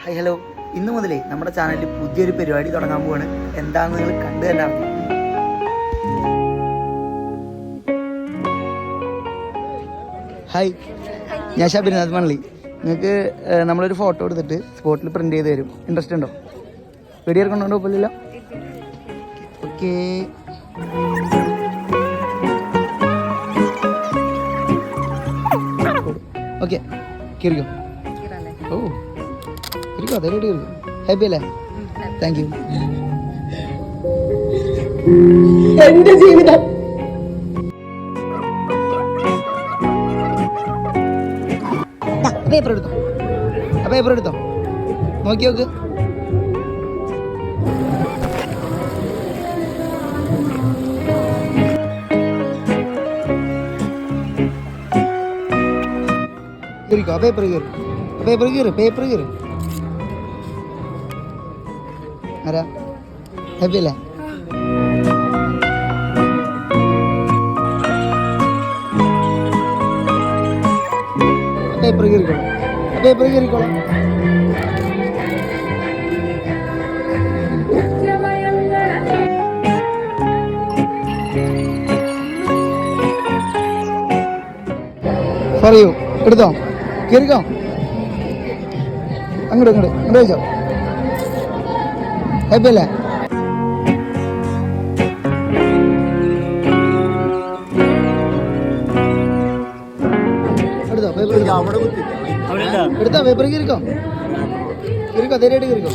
Hi hello, ഇന്ന് മുതലേ നമ്മുടെ ചാനലിൽ പുതിയൊരു പരിപാടി തുടങ്ങാൻ പോവാണ്. എന്താണെന്ന് നിങ്ങൾ കണ്ടു തന്നെ അറിയാം. ഹായ്, ഞാൻ ഷബിനാഥ് മണലി. നിങ്ങൾക്ക് നമ്മളൊരു ഫോട്ടോ എടുത്തിട്ട് സ്പോട്ടിൽ പ്രിന്റ് ചെയ്ത് തരും. ഇൻട്രസ്റ്റ് ഉണ്ടോ? വീഡിയോ എടുക്കണോ? പോലില്ല. ഓക്കേ, ഓക്കെ, കയറിക്കോ. ഓ, കയറിക്കോ, അതേലോട്ട് കയറിക്കോ. ഹാപ്പി അല്ലേ? Thank you. എന്റെ ജീവിതം പേപ്പർ എടുത്തോ, ആ പേപ്പർ എടുത്തോ, നോക്കി നോക്ക്. കയറിക്കോ, ആ പേപ്പർ കയറി, പേപ്പർ കയറി, പേപ്പർ കയറി. ആരാ? ഹാപ്പി അല്ലേ? പേപ്പർ കയറിക്കോളാം, പേപ്പർ കയറിക്കോളാം. പറയൂ, എടുത്തോ, കയറിക്കോ. അങ്ങോട്ട് ഇങ്ങോട്ട് ഇങ്ങോട്ട് വെച്ചോ. ഹാപ്പി അല്ലേ? എടുത്തോ, പേപ്പർ എടുത്തോ, പേപ്പർ കയറിക്കോ, കയറിക്കോ, ധൈര്യമായിട്ട് കയറിക്കോ.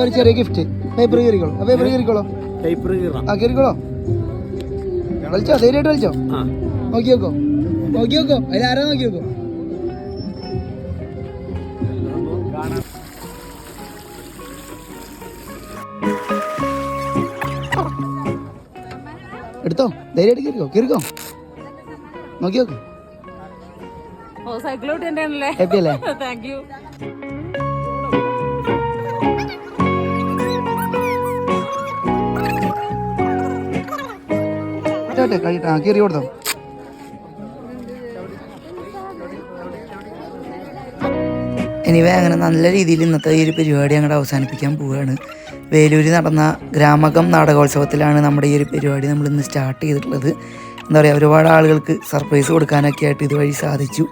ഒരു ചെറിയ ഗിഫ്റ്റ്. പേപ്പർ കയറിക്കോളൂ, ആ പേപ്പർ കയറിക്കോളോ, ആ കയറിക്കോളോ. വലിച്ചോ, ധൈര്യമായിട്ട് വലിച്ചോ. നോക്കി നോക്കോ, നോക്കി നോക്കോ, അതിലാരാ നോക്കി നോക്കോ. എടുത്തോ, ധൈര്യമായിട്ട് കയറിക്കോ, കയറിക്കോ, നോക്കി നോക്കോ. ഹാപ്പി അല്ലേ? Thank you. കയറി കൊടുത്തോ. എനിവേ, അങ്ങനെ നല്ല രീതിയിൽ ഇന്നത്തെ ഈ ഒരു പരിപാടി അങ്ങോട്ട് അവസാനിപ്പിക്കാൻ പോവുകയാണ്. വേലൂരിൽ നടന്ന ഗ്രാമകം നാടകോത്സവത്തിലാണ് നമ്മുടെ ഈ ഒരു പരിപാടി നമ്മൾ ഇന്ന് സ്റ്റാർട്ട് ചെയ്തിട്ടുള്ളത്. എന്താ പറയുക, ഒരുപാട് ആളുകൾക്ക് സർപ്രൈസ് കൊടുക്കാനൊക്കെ ആയിട്ട് ഇതുവഴി സാധിച്ചു.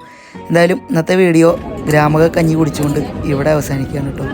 എന്തായാലും ഇന്നത്തെ വീഡിയോ ഗ്രാമക കഞ്ഞി കുടിച്ചുകൊണ്ട് ഇവിടെ അവസാനിക്കുകയാണ് കേട്ടോ.